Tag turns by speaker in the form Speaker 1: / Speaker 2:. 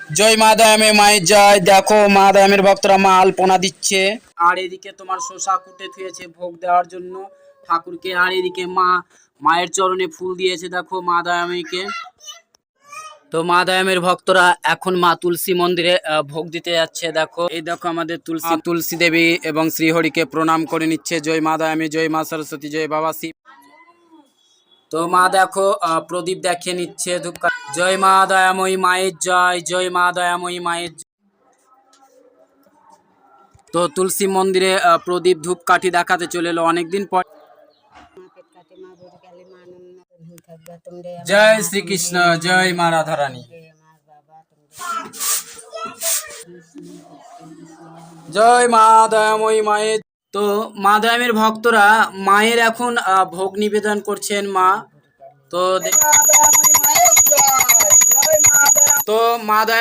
Speaker 1: জয় মা দয়াময় মায়ের জয়। দেখো মা দয়ামের ভক্তরা মা আলপনা দিচ্ছে, আর এদিকে তোমার শসা কুটে থুয়েছে ভোগ দেওয়ার জন্য ঠাকুরকে, আর এদিকে মা মায়ের চরণে ফুল দিয়েছে দেখো মা দয়াময়কে। তো মা দয়ামের ভক্তরা এখন মা তুলসী মন্দিরে ভোগ দিতে যাচ্ছে। দেখো এই দেখো আমাদের তুলসী দেবী এবং শ্রীহরিকে প্রণাম করে নিচ্ছে। জয় মা দয়াময়, জয় মা সরস্বতী, জয় বাবা শিব। তো মা দেখো প্রদীপ দেখিয়ে নিচ্ছে ধূপকাঠি। জয় মা দয়াময়ী মায়ের জয়, জয় মা দয়াময়ী মায়ের জয়। তো তুলসী মন্দিরে প্রদীপ ধূপকাঠি দেখাতে চলে এলো অনেকদিন পর। জয় শ্রীকৃষ্ণ, জয় মা রাধারানী, জয় মা দয়াময়ী মায়ের। তো মা দয়ামের ভক্তরা মায়ের এখন ভোগ নিবেদন করছেন মা। তো তো মা দয়া